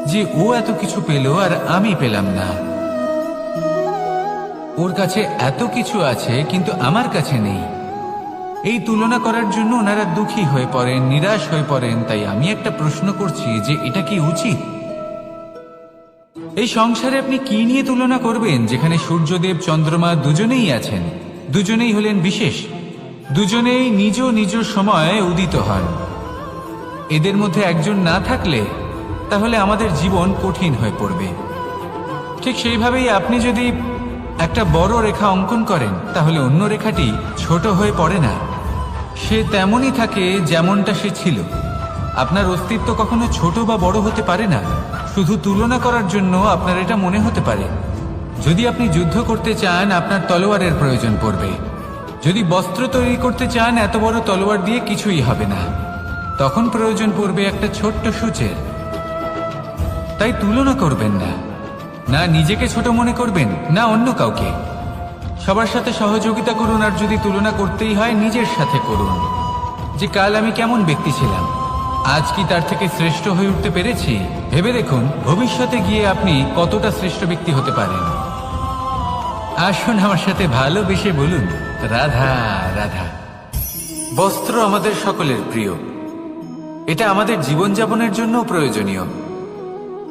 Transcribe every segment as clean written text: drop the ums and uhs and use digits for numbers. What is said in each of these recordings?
যে ও এত কিছু পেল আর আমি পেলাম না। ওর কাছে এত কিছু আছে কিন্তু আমার কাছে নেই। এই তুলনা করার জন্য ওনারা দুঃখী হয়ে পড়েন, নিরাশ হয়ে পড়েন। তাই আমি একটা প্রশ্ন করছি যে এটা কি উচিত? এই সংসারে আপনি কি নিয়ে তুলনা করবেন, যেখানে সূর্যদেব চন্দ্রমা দুজনেই আছেন, দুজনেই হলেন বিশেষ, দুজনেই নিজ নিজ সময়ে উদিত হন। এদের মধ্যে একজন না থাকলে তাহলে আমাদের জীবন কঠিন হয়ে পড়বে। ঠিক সেইভাবেই আপনি যদি একটা বড় রেখা অঙ্কন করেন তাহলে অন্য রেখাটি ছোট হয়ে পড়ে না, সে তেমনই থাকে যেমনটা সে ছিল। আপনার অস্তিত্ব কখনো ছোট বা বড় হতে পারে না। শুধু তুলনা করার জন্য আপনার এটা মনে হতে পারে। যদি আপনি যুদ্ধ করতে চান আপনার তলোয়ারের প্রয়োজন পড়বে। যদি বস্ত্র তৈরি করতে চান এত বড় তলোয়ার দিয়ে কিছুই হবে না, তখন প্রয়োজন পড়বে একটা ছোট্ট সূচের। তাই তুলনা করবেন না, না নিজেকে ছোট মনে করবেন না অন্য কাউকে। সবার সাথে সহযোগিতা করুন, আর যদি তুলনা করতেই হয় নিজের সাথে করুন, যে কাল আমি কেমন ব্যক্তি ছিলাম, আজ কি তার থেকে শ্রেষ্ঠ হয়ে উঠতে পেরেছি। ভেবে দেখুন ভবিষ্যতে গিয়ে আপনি কতটা শ্রেষ্ঠ ব্যক্তি হতে পারেন। আসুন আমার সাথে ভালোবেসে বলুন রাধা রাধা। বস্ত্র আমাদের সকলের প্রিয়, এটা আমাদের জীবনযাপনের জন্য প্রয়োজনীয়।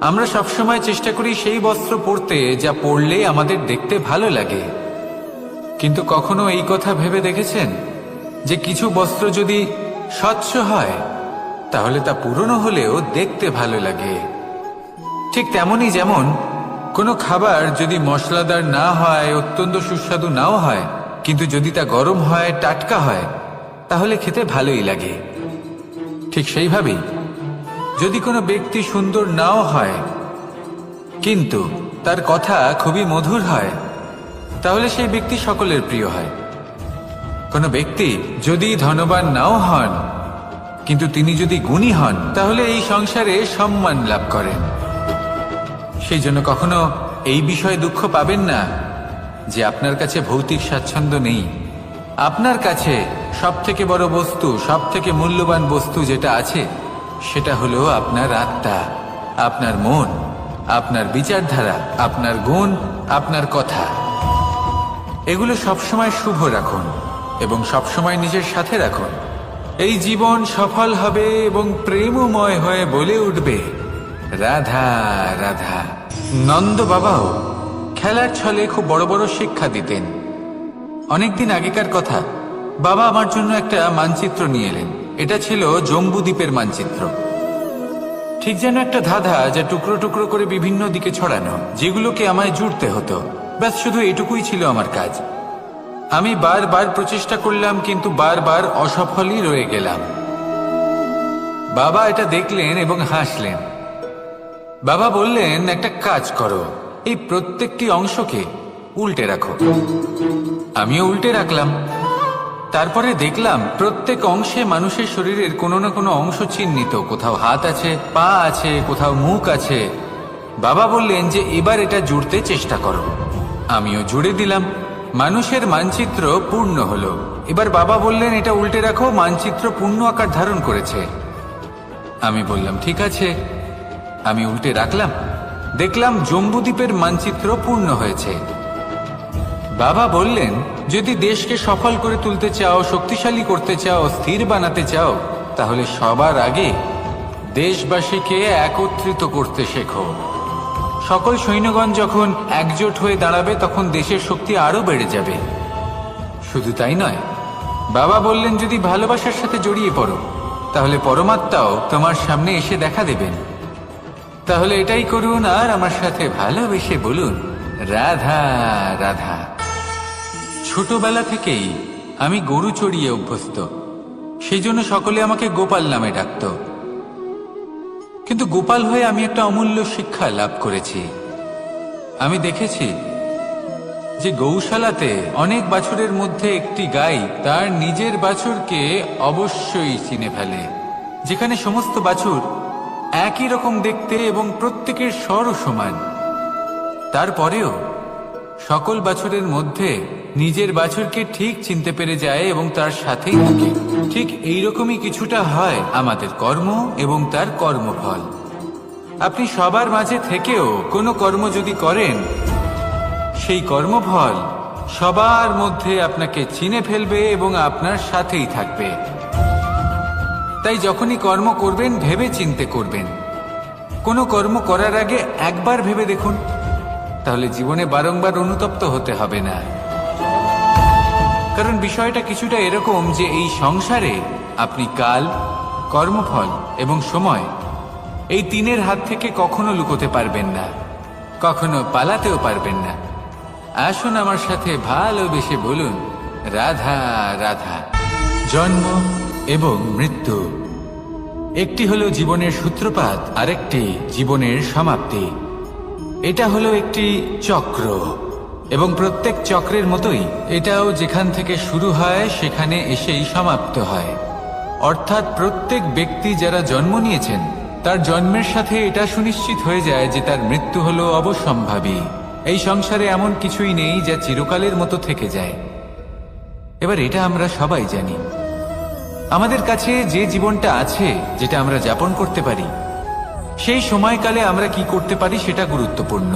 আমরা সবসময় চেষ্টা করি সেই বস্ত্র পরতে যা পরলে আমাদের দেখতে ভালো লাগে। কিন্তু কখনো এই কথা ভেবে দেখেছেন যে কিছু বস্ত্র যদি স্বচ্ছ হয় তাহলে তা পুরনো হলেও দেখতে ভালো লাগে? ঠিক তেমনই যেমন কোনো খাবার যদি মশলাদার না হয়, অত্যন্ত সুস্বাদু নাও হয়, কিন্তু যদি তা গরম হয়, টাটকা হয়, তাহলে খেতে ভালোই লাগে। ঠিক সেইভাবেই যদি কোনো ব্যক্তি সুন্দর নাও হয় কিন্তু তার কথা খুবই মধুর হয়, তাহলে সেই ব্যক্তি সকলের প্রিয় হয়। কোনো ব্যক্তি যদি ধনবান নাও হন কিন্তু তিনি যদি গুণী হন, তাহলে এই সংসারে সম্মান লাভ করেন। সেই জন্য কখনো এই বিষয়ে দুঃখ পাবেন না যে আপনার কাছে ভৌতিক স্বাচ্ছন্দ্য নেই। আপনার কাছে সব থেকে বড় বস্তু, সব থেকে মূল্যবান বস্তু যেটা আছে সেটা হলো আপনার আত্মা, আপনার মন, আপনার বিচারধারা, আপনার গুণ, আপনার কথা। এগুলো সবসময় শুভ রাখুন এবং সবসময় নিজের সাথে রাখুন। এই জীবন সফল হবে এবং প্রেমময় হয়ে বলে উঠবে রাধা রাধা। নন্দ বাবাও খেলার ছলে খুব বড় বড় শিক্ষা দিতেন। অনেকদিন আগেকার কথা, বাবা আমার জন্য একটা মানচিত্র নিয়ে এলেন। এটা ছিল জম্বুদ্বীপের মানচিত্র, ঠিক যেন একটা ধাঁধা যা টুকরো টুকরো করে বিভিন্ন দিকে ছড়ানো, যেগুলোকে আমায় জুড়তে হতো। ব্যাস শুধু এটুকুই ছিল আমার কাজ। আমি বারবার প্রচেষ্টা করলাম কিন্তু বারবার অসফলই রয়ে গেলাম। বাবা এটা দেখলেন এবং হাসলেন। বাবা বললেন, একটা কাজ করো, এই প্রত্যেকটি অংশকে উল্টে রাখো। আমিও উল্টে রাখলাম। তারপরে দেখলাম প্রত্যেক অংশে মানুষের শরীরের কোনো না কোনো অংশ চিহ্নিত। কোথাও হাত আছে, পা আছে, কোথাও মুখ আছে। বাবা বললেন যে এবার এটা জুড়তে চেষ্টা করো। আমিও জুড়ে দিলাম। মানুষের মানচিত্র পূর্ণ হলো। এবার বাবা বললেন এটা উল্টে রাখো, মানচিত্র পূর্ণ আকার ধারণ করেছে। আমি বললাম ঠিক আছে। আমি উল্টে রাখলাম, দেখলাম জম্বুদ্বীপের মানচিত্র পূর্ণ হয়েছে। বাবা বললেন, যদি দেশকে সফল করে তুলতে চাও, শক্তিশালী করতে চাও, স্থির বানাতে চাও, তাহলে সবার আগে দেশবাসীকে একত্রিত করতে শেখো। সকল সৈন্যগণ যখন একজোট হয়ে দাঁড়াবে তখন দেশের শক্তি আরো বেড়ে যাবে। শুধু তাই নয়, বাবা বললেন যদি ভালোবাসার সাথে জড়িয়ে পড়ো তাহলে পরমাত্মাও তোমার সামনে এসে দেখা দেবেন। তাহলে এটাই করুন আর আমার সাথে ভালোবেসে বলুন রাধা রাধা। ছোটবেলা থেকেই আমি গরু চড়িয়ে অভ্যস্ত, সেই জন্য সকলে আমাকে গোপাল নামে ডাকত। কিন্তু গোপাল হয়ে আমি একটা অমূল্য শিক্ষা লাভ করেছি। আমি দেখেছি যে গৌশালাতে অনেক বাছুরের মধ্যে একটি গাই তার নিজের বাছুরকে অবশ্যই চিনে ফেলে। যেখানে সমস্ত বাছুর একই রকম দেখতে এবং প্রত্যেকের স্বরও সমান, তারপরেও সকল বাছুরের মধ্যে নিজের বাছুরকে ঠিক চিনতে পেরে যায় এবং তার সাথেই থাকে। ঠিক এইরকমই কিছুটা হয় আমাদের কর্ম এবং তার কর্মফল। আপনি সবার মাঝে থেকেও কোনো কর্ম যদি করেন, সেই কর্মফল সবার মধ্যে আপনাকে চিনে ফেলবে এবং আপনার সাথেই থাকবে। তাই যখনই কর্ম করবেন ভেবে চিন্তে করবেন। কোনো কর্ম করার আগে একবার ভেবে দেখুন, তাহলে জীবনে বারংবার অনুতপ্ত হতে হবে না। কারণ বিষয়টা কিছুটা এরকম যে এই সংসারে আপনি কাল, কর্মফল এবং সময়, এই তিনের হাত থেকে কখনো লুকোতে পারবেন না, কখনো পালাতেও পারবেন না। আসুন আমার সাথে ভালোবেসে বলুন, রাধা রাধা। জন্ম এবং মৃত্যু, একটি হলো জীবনের সূত্রপাত, আরেকটি জীবনের সমাপ্তি। এটা হলো একটি চক্র, এবং প্রত্যেক চক্রের মতোই এটাও যেখান থেকে শুরু হয় সেখানে এসেই সমাপ্ত হয়। অর্থাৎ প্রত্যেক ব্যক্তি যারা জন্ম নিয়েছেন তার জন্মের সাথে এটা সুনিশ্চিত হয়ে যায় যে তার মৃত্যু হলো অবশ্যম্ভাবী। এই সংসারে এমন কিছুই নেই যা চিরকালের মতো থেকে যায়। এবার এটা আমরা সবাই জানি। আমাদের কাছে যে জীবনটা আছে, যেটা আমরা যাপন করতে পারি, সেই সময়কালে আমরা কি করতে পারি সেটা গুরুত্বপূর্ণ।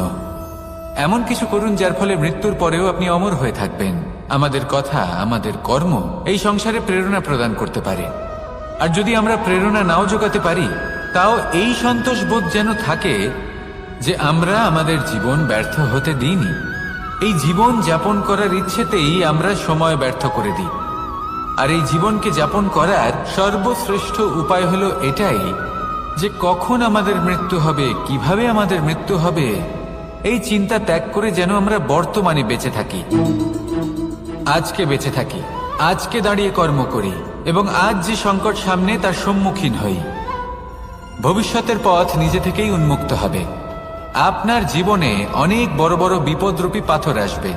এমন কিছু করুন যার ফলে মৃত্যুর পরেও আপনি অমর হয়ে থাকবেন। আমাদের কথা, আমাদের কর্ম এই সংসারে প্রেরণা প্রদান করতে পারে। আর যদি আমরা প্রেরণা নাও জোগাতে পারি, তাও এই সন্তোষ বোধ যেন থাকে যে আমরা আমাদের জীবন ব্যর্থ হতে দিইনি। এই জীবন যাপন করার ইচ্ছেতেই আমরা সময় ব্যর্থ করে দিই। আর এই জীবনকে যাপন করার সর্বশ্রেষ্ঠ উপায় হলো এটাই যে কখন আমাদের মৃত্যু হবে, কিভাবে আমাদের মৃত্যু হবে, এই চিন্তা ত্যাগ করে যেন আমরা বর্তমানে বেঁচে থাকি, আজকে বেঁচে থাকি, আজকে দাঁড়িয়ে কর্ম করি এবং আজ যে সংকট সামনে তার সম্মুখীন হই। ভবিষ্যতের পথ নিজে থেকেই উন্মুক্ত হবে। আপনার জীবনে অনেক বড় বড় বিপদরূপী পাথর আসবে।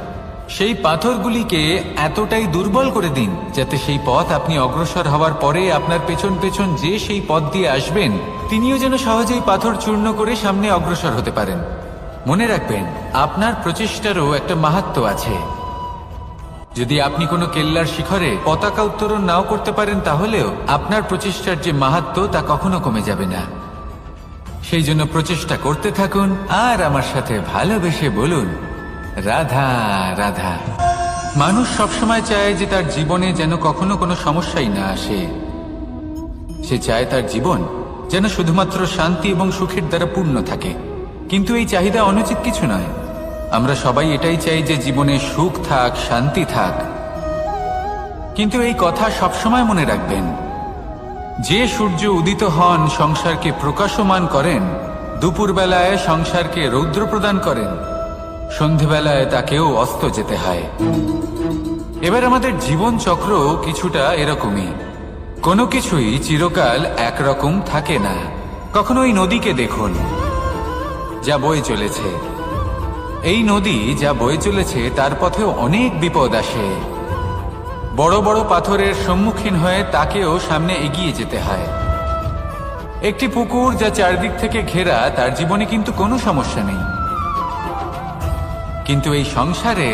সেই পাথরগুলিকে এতটাই দুর্বল করে দিন যাতে সেই পথ আপনি অগ্রসর হওয়ার পরে আপনার পেছন পেছন যে সেই পথ দিয়ে আসবেন তিনিও যেন সহজেই পাথর চূর্ণ করে সামনে অগ্রসর হতে পারেন। মনে রাখবেন, আপনার প্রচেষ্টারও একটা মাহাত্ম্য আছে। যদি আপনি কোনো কেল্লার শিখরে পতাকা উত্তোলন নাও করতে পারেন, তাহলেও আপনার প্রচেষ্টার যে মাহাত্ম্য তা কখনো কমে যাবে না। সেই জন্য প্রচেষ্টা করতে থাকুন আর আমার সাথে ভালোবেসে বলুন, রাধা রাধা। মানুষ সবসময় চায় যে তার জীবনে যেন কখনো কোনো সমস্যাই না আসে। সে চায় তার জীবন যেন শুধুমাত্র শান্তি এবং সুখের দ্বারা পূর্ণ থাকে। কিন্তু এই চাহিদা অনুচিত কিছু নয়। আমরা সবাই এটাই চাই যে জীবনে সুখ থাক, শান্তি থাক। কিন্তু এই কথা সবসময় মনে রাখবেন, যে সূর্য উদিত হন সংসারকে প্রকাশমান করেন, দুপুরবেলায় সংসারকে রৌদ্র প্রদান করেন, সন্ধেবেলায় তাকেও অস্ত যেতে হয়। এবার আমাদের জীবন চক্র কিছুটা এরকমই। কোনো কিছুই চিরকাল একরকম থাকে না। কখনো এই নদীকে দেখুন যা বয়ে চলেছে। এই নদী যা বয়ে চলেছে তার পথেও অনেক বিপদ আসে। বড় বড় পাথরের সম্মুখীন হয়ে তাকেও সামনে এগিয়ে যেতে হয়। একটি পুকুর যা চারদিক থেকে ঘেরা, তার জীবনে কিন্তু কোনো সমস্যা নেই। কিন্তু এই সংসারে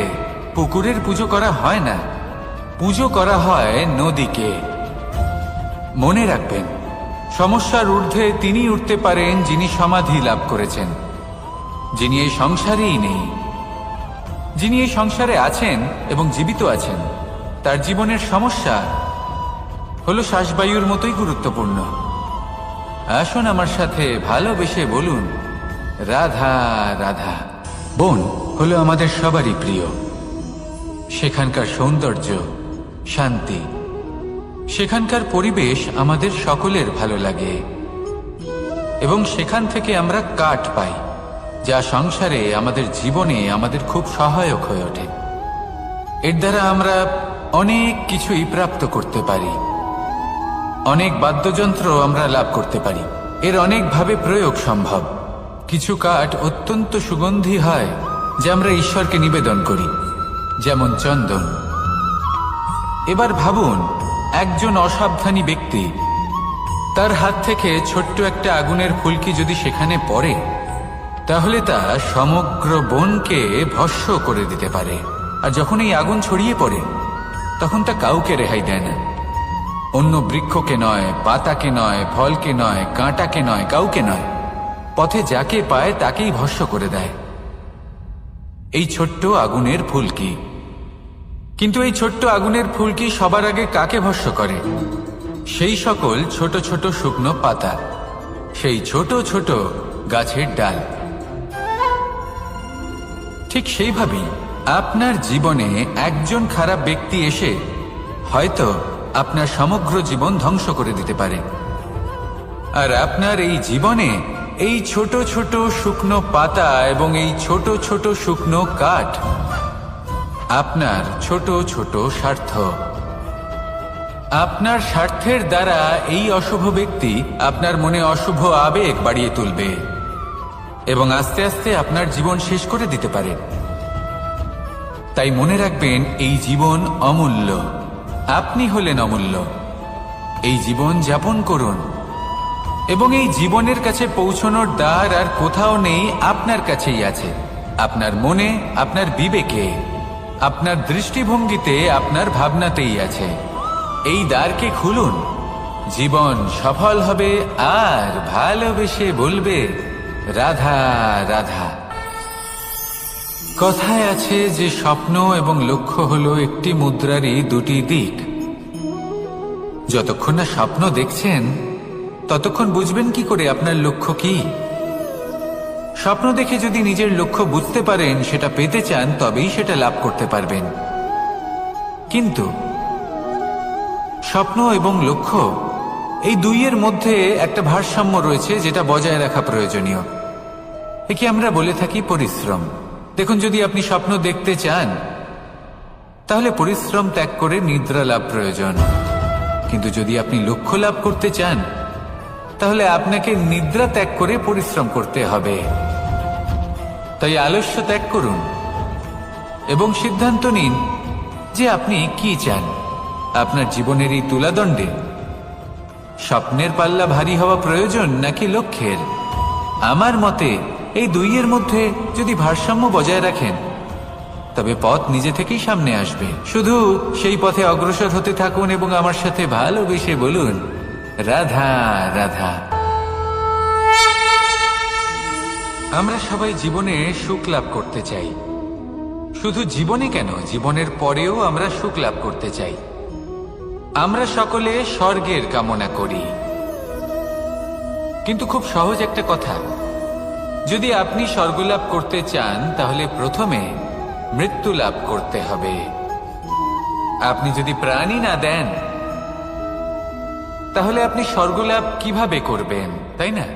পুকুরের পুজো করা হয় না, পুজো করা হয় নদীকে। মনে রাখবেন, সমস্যার ঊর্ধ্বে তিনি উঠতে পারেন যিনি সমাধি লাভ করেছেন, যিনি এই সংসারেই নেই। যিনি এই সংসারে আছেন এবং জীবিত আছেন, তার জীবনের সমস্যা হলো শ্বাসবায়ুর মতোই গুরুত্বপূর্ণ। আসুন আমার সাথে ভালোবেসে বলুন, রাধা রাধা। বন হলো আমাদের সবারই প্রিয়। সেখানকার সৌন্দর্য, শান্তি, সেখানকার পরিবেশ আমাদের সকলের ভালো লাগে এবং সেখান থেকে আমরা কাঠ পাই, যা সংসারে আমাদের জীবনে আমাদের খুব সহায়ক হয়ে ওঠে। এর দ্বারা আমরা অনেক কিছুই প্রাপ্ত করতে পারি। অনেক বাদ্যযন্ত্র আমরা লাভ করতে পারি। এর অনেকভাবে প্রয়োগ সম্ভব। কিছু কাঠ অত্যন্ত সুগন্ধি হয় যা আমরা ঈশ্বরকে নিবেদন করি, যেমন চন্দন। এবার ভাবুন, একজন অসাবধানী ব্যক্তি তার হাত থেকে ছোট্ট একটা আগুনের ফুলকি যদি সেখানে পড়ে, তাহলে তা সমগ্র বনকে ভস্ম করে দিতে পারে। আর যখন এই আগুন ছড়িয়ে পড়ে, তখন তা কাউকে রেহাই দেয় না। অন্য বৃক্ষকে নয়, পাতাকে নয়, ফলকে নয়, কাঁটাকে নয়, কাউকে নয়। পথে যাকে পায় তাকেই ভস্ম করে দেয়। এই ছোট্ট আগুনের ফুলকি। কিন্তু এই ছোট্ট আগুনের ফুলকি সবার আগে কাকে ভস্ম করে? সেই সকল ছোট ছোট শুকনো পাতা, সেই ছোট ছোট গাছের ডাল। ঠিক সেইভাবেই আপনার জীবনে একজন খারাপ ব্যক্তি এসে হয়তো আপনার সমগ্র জীবন ধ্বংস করে দিতে পারে। আর আপনার এই জীবনে এই ছোট ছোট শুকনো পাতা এবং এই ছোট ছোট শুকনো কাঠ আপনার ছোট ছোট স্বার্থ। আপনার স্বার্থের দ্বারা এই অশুভ ব্যক্তি আপনার মনে অশুভ আবেগ বাড়িয়ে তুলবে এবং আস্তে আস্তে আপনার জীবন শেষ করে দিতে পারে। তাই মনে রাখবেন, এই জীবন অমূল্য। আপনি হলেন অমূল্য। এই জীবন যাপন করুন এবং এই জীবনের কাছে পৌঁছানোর দ্বার আর কোথাও নেই, আপনার কাছেই আছে। আপনার মনে, আপনার বিবেকে, আপনার দৃষ্টিভঙ্গিতে, আপনার ভাবনাতেই আছে। এই দ্বারকে খুলুন। জীবন সফল হবে আর ভালোবেসে বলবে, রাধা রাধা। কথায় আছে যে স্বপ্ন এবং লক্ষ্য হলো একটি মুদ্রারই দুটি দিক। যতক্ষণ না স্বপ্ন দেখছেন ততক্ষণ বুঝবেন কি করে আপনার লক্ষ্য কি? স্বপ্ন দেখে যদি নিজের লক্ষ্য বুঝতে পারেন, সেটা পেতে চান, তবেই সেটা লাভ করতে পারবেন। কিন্তু স্বপ্ন এবং লক্ষ্য, এই দুইয়ের মধ্যে একটা ভারসাম্য রয়েছে যেটা বজায় রাখা প্রয়োজনীয়। একে আমরা বলে থাকি পরিশ্রম। দেখুন, যদি আপনি স্বপ্ন দেখতে চান তাহলে পরিশ্রম ত্যাগ করে নিদ্রা লাভ প্রয়োজন। কিন্তু যদি আপনি লক্ষ্য লাভ করতে চান তাহলে আপনাকে নিদ্রা ত্যাগ করে পরিশ্রম করতে হবে। তাই আলস্য ত্যাগ করুন এবং সিদ্ধান্ত নিন যে আপনি কি চান। আপনার জীবনের এই তুলাদণ্ডে স্বপ্নের পাল্লা ভারী হওয়া প্রয়োজন নাকি লক্ষ্যের? আমার মতে এই দুইয়ের মধ্যে যদি ভারসাম্য বজায় রাখেন তবে পথ নিজে থেকেই সামনে আসবে। শুধু সেই পথে অগ্রসর হতে থাকুন এবং আমার সাথে ভালোবেসে বলুন, রাধা রাধা। আমরা সবাই জীবনে সুখ লাভ করতে চাই। শুধু জীবনে কেন, জীবনের পরেও আমরা সুখ লাভ করতে চাই। আমরা সকলে স্বর্গের কামনা করি। কিন্তু খুব সহজ একটা কথা, যদি আপনি স্বর্গ লাভ করতে চান তাহলে প্রথমে মৃত্যু লাভ করতে হবে। আপনি যদি প্রাণই না দেন তাহলে আপনি স্বর্গ লাভ কিভাবে করবেন, তাই না?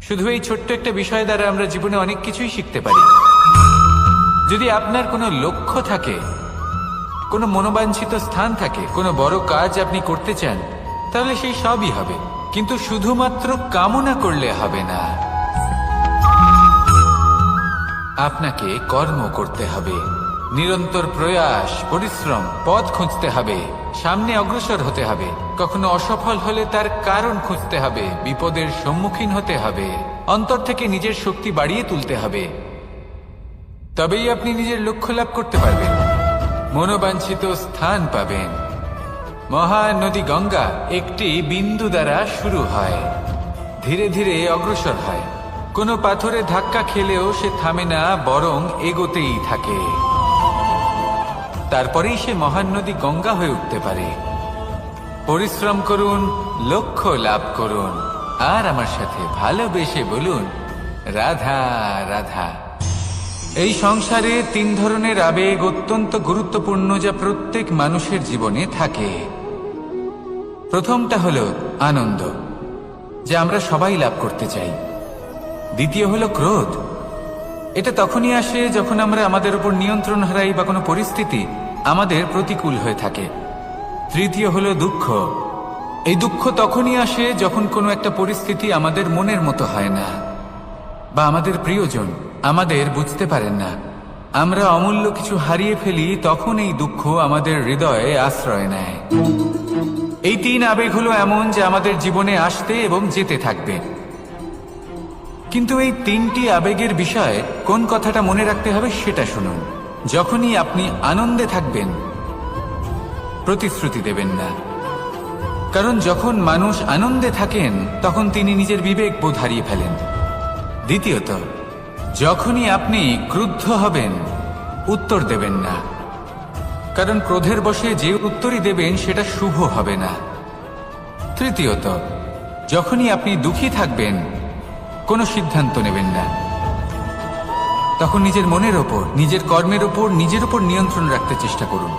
শুধু এই ছোট্ট একটা বিষয় দ্বারা আমরা জীবনে অনেক কিছুই শিখতে পারি। যদি আপনার কোনো লক্ষ্য থাকে, কোনো মনোবাঞ্ছিত স্থান থাকে, কোনো বড় কাজ আপনি করতে চান, তাহলে সেই সবই হবে। কিন্তু শুধুমাত্র কামনা করলে হবে না, আপনাকে কর্ম করতে হবে। নিরন্তর প্রয়াস, পরিশ্রম, পথ খুঁজতে হবে, সামনে অগ্রসর হতে হবে। কখনো অসফল হলে তার কারণ খুঁজতে হবে, বিপদের সম্মুখীন হতে হবে, অন্তর থেকে নিজের শক্তি বাড়িয়ে তুলতে হবে। তবেই আপনি নিজের লক্ষ্য লাভ করতে পারবেন, মনোবাঞ্ছিত স্থান পাবেন। মহানদী গঙ্গা একটি বিন্দু দ্বারা শুরু হয়, ধীরে ধীরে অগ্রসর হয়। কোনো পাথরে ধাক্কা খেলেও সে থামে না, বরং এগোতেই থাকে। তারপরেই সে মহান নদী গঙ্গা হয়ে উঠতে পারে। পরিশ্রম করুন, লক্ষ্য লাভ করুন, আর আমার সাথে ভালোবেসে বলুন, রাধা রাধা। এই সংসারে তিন ধরনের আবেগ অত্যন্ত গুরুত্বপূর্ণ, যা প্রত্যেক মানুষের জীবনে থাকে। প্রথমটা হলো আনন্দ, যা আমরা সবাই লাভ করতে চাই। দ্বিতীয় হলো ক্রোধ। এটা তখনই আসে যখন আমরা আমাদের উপর নিয়ন্ত্রণ হারাই বা কোনো পরিস্থিতি আমাদের প্রতিকূল হয়ে থাকে। তৃতীয় হলো দুঃখ। এই দুঃখ তখনই আসে যখন কোনো একটা পরিস্থিতি আমাদের মনের মতো হয় না, বা আমাদের প্রিয়জন আমাদের বুঝতে পারেন না। আমরা অমূল্য কিছু হারিয়ে ফেলি, তখন এই দুঃখ আমাদের হৃদয়ে আশ্রয় নেয়। এই তিন আবেগ হলো এমন যে আমাদের জীবনে আসতে এবং যেতে থাকবে। কিন্তু এই তিনটি আবেগের বিষয়ে কোন কথাটা মনে রাখতে হবে সেটা শুনুন। যখনই আপনি আনন্দে থাকবেন, প্রতিশ্রুতি দেবেন না। কারণ যখন মানুষ আনন্দে থাকেন তখন তিনি নিজের বিবেক বোধ হারিয়ে ফেলেন। দ্বিতীয়ত, যখনই আপনি ক্রুদ্ধ হবেন উত্তর দেবেন না, কারণ ক্রোধের বশে যে উত্তরই দেবেন সেটা শুভ হবে না। তৃতীয়ত, যখনই আপনি দুঃখী থাকবেন কোনো সিদ্ধান্ত নেবেন না, তখন নিজের মনের ওপর, নিজের কর্মের ওপর, নিজের ওপর নিয়ন্ত্রণ রাখতে চেষ্টা করুন।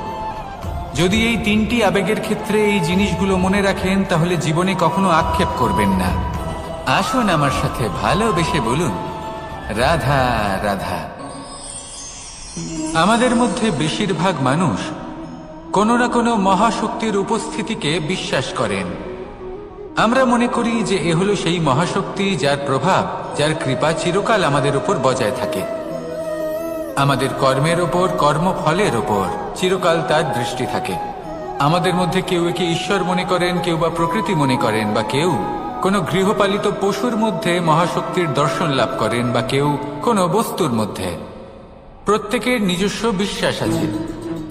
যদি এই তিনটি আবেগের ক্ষেত্রে এই জিনিসগুলো মনে রাখেন তাহলে জীবনে কখনো আক্ষেপ করবেন না। আসুন আমার সাথে ভালোবেসে বলুন, রাধা রাধা। আমাদের মধ্যে বেশিরভাগ মানুষ কোনো না কোনো মহাশক্তির উপস্থিতিকে বিশ্বাস করেন। আমরা মনে করি যে এ হলো সেই মহাশক্তি যার প্রভাব, যার কৃপা চিরকাল আমাদের উপর বজায় থাকে। আমাদের কর্মের ওপর, কর্মফলের ওপর চিরকাল তার দৃষ্টি থাকে। আমাদের মধ্যে কেউ একে ঈশ্বর মনে করেন, কেউ বা প্রকৃতি মনে করেন, বা কেউ কোনো গৃহপালিত পশুর মধ্যে মহাশক্তির দর্শন লাভ করেন, বা কেউ কোনো বস্তুর মধ্যে। প্রত্যেকের নিজস্ব বিশ্বাস আছে,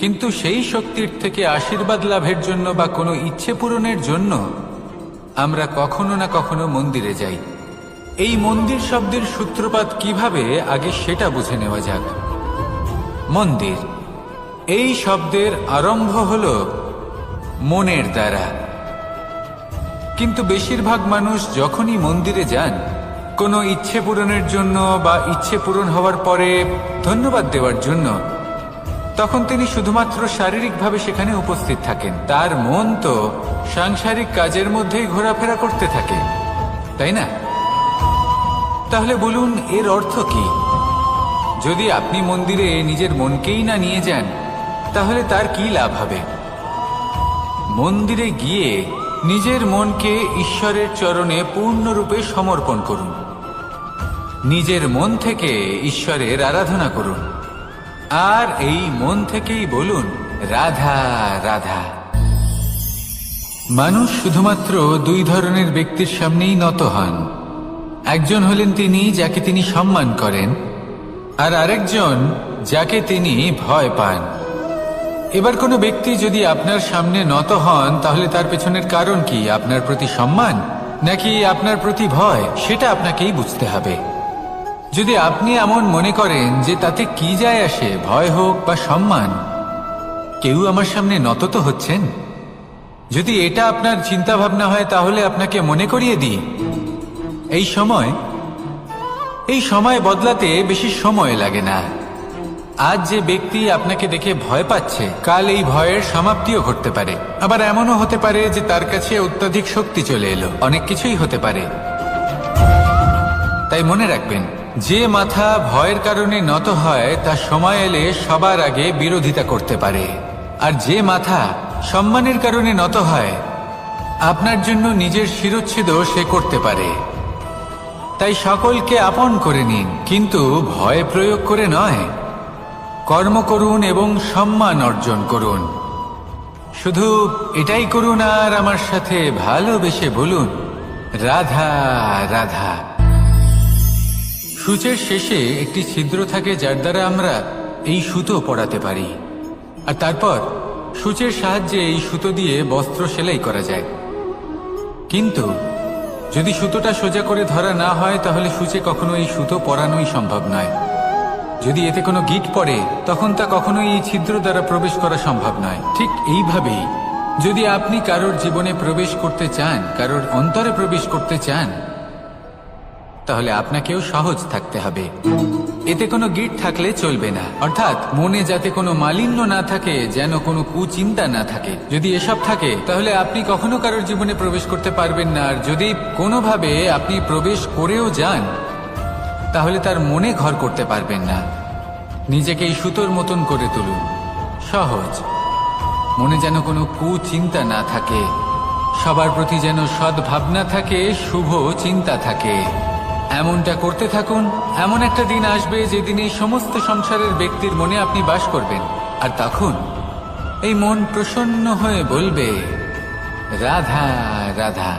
কিন্তু সেই শক্তির থেকে আশীর্বাদ লাভের জন্য বা কোনো ইচ্ছে পূরণের জন্য আমরা কখনো না কখনো মন্দিরে যাই। এই মন্দির শব্দের সূত্রপাত কিভাবে, আগে সেটা বুঝে নেওয়া যাক। মন্দির এই শব্দের আরম্ভ হল মনের দ্বারা, কিন্তু বেশিরভাগ মানুষ যখনই মন্দিরে যান কোনো ইচ্ছে পূরণের জন্য বা ইচ্ছে পূরণ হওয়ার পরে ধন্যবাদ দেওয়ার জন্য, তখন তিনি শুধুমাত্র শারীরিকভাবে সেখানে উপস্থিত থাকেন। তার মন তো সাংসারিক কাজের মধ্যেই ঘোরাফেরা করতে থাকে, তাই না? তাহলে বলুন, এর অর্থ কি? যদি আপনি মন্দিরে নিজের মনকেই না নিয়ে যান তাহলে তার কি লাভ হবে? মন্দিরে গিয়ে নিজের মনকে ঈশ্বরের চরণে পূর্ণরূপে সমর্পণ করুন। নিজের মন থেকে ঈশ্বরের আরাধনা করুন, আর এই মন থেকেই বলুন, রাধা রাধা। মানুষ শুধুমাত্র দুই ধরনের ব্যক্তির সামনেই নত হন। একজন হলেন তিনি যাকে তিনি সম্মান করেন, আর আরেকজন যাকে তিনি ভয় পান। এবার কোনো ব্যক্তি যদি আপনার সামনে নত হন তাহলে তার পেছনের কারণ কি? আপনার প্রতি সম্মান নাকি আপনার প্রতি ভয়? সেটা আপনাকেই বুঝতে হবে। যদি আপনি এমন মনে করেন যে তাতে কি যায় আসে, ভয় হোক বা সম্মান, কেউ আমার সামনে নত তো হচ্ছেন, যদি এটা আপনার চিন্তা ভাবনা হয় তাহলে আপনাকে মনে করিয়ে দিই, এই সময় বদলাতে বেশি সময় লাগে না। আজ যে ব্যক্তি আপনাকে দেখে ভয় পাচ্ছে, কাল এই ভয়ের সমাপ্তিও ঘটতে পারে। আবার এমনও হতে পারে যে তার কাছে অত্যধিক শক্তি চলে এলো। অনেক কিছুই হতে পারে। তাই মনে রাখবেন, যে মাথা ভয়ের কারণে নত হয় তা সময় এলে সবার আগে বিরোধিতা করতে পারে, আর যে মাথা সম্মানের কারণে নত হয় আপনার জন্য নিজের শিরচ্ছেদও সে করতে পারে। তাই সকলকে আপন করে নিন, কিন্তু ভয় প্রয়োগ করে নয়। কর্ম করুন এবং সম্মান অর্জন করুন। শুধু এটাই করুন আর আমার সাথে ভালোবেসে বলুন, রাধা রাধা। সূচের শেষে একটি ছিদ্র থাকে যার দ্বারা আমরা এই সুতো পরাতে পারি, আর তারপর সূচের সাহায্যে এই সুতো দিয়ে বস্ত্র সেলাই করা যায়। কিন্তু যদি সুতোটা সোজা করে ধরা না হয় তাহলে সূচে কখনো এই সুতো পরানোই সম্ভব নয়। যদি এতে কোনো গিঁট পড়ে তখন তা কখনোই এই ছিদ্র দ্বারা প্রবেশ করা সম্ভব নয়। ঠিক এইভাবেই যদি আপনি কারোর জীবনে প্রবেশ করতে চান, কারোর অন্তরে প্রবেশ করতে চান, তাহলে আপনাকেও সহজ থাকতে হবে। এতে কোনো গিঁট থাকলে চলবে না, অর্থাৎ মনে যাতে কোনো মালিন্য না থাকে, যেন কোনো কুচিন্তা না থাকে। যদি এসব থাকে তাহলে আপনি কখনো কারোর জীবনে প্রবেশ করতে পারবেন না। আর যদি কোনোভাবে আপনি প্রবেশ করেও যান তাহলে তার মনে ঘর করতে পারবেন না। নিজেকে এই সুতোর মতন করে তুলুন, সহজ। মনে যেন কোনো কুচিন্তা না থাকে, সবার প্রতি যেন সদ্ভাবনা থাকে, শুভ চিন্তা থাকে। এমনটা করতে থাকুন। এমন একটা দিন আসবে যেদিন এই সমস্ত সংসারের ব্যক্তির মনে আপনি বাস করবেন, আর তখন এই মন প্রসন্ন হয়ে বলবে, রাধা রাধা।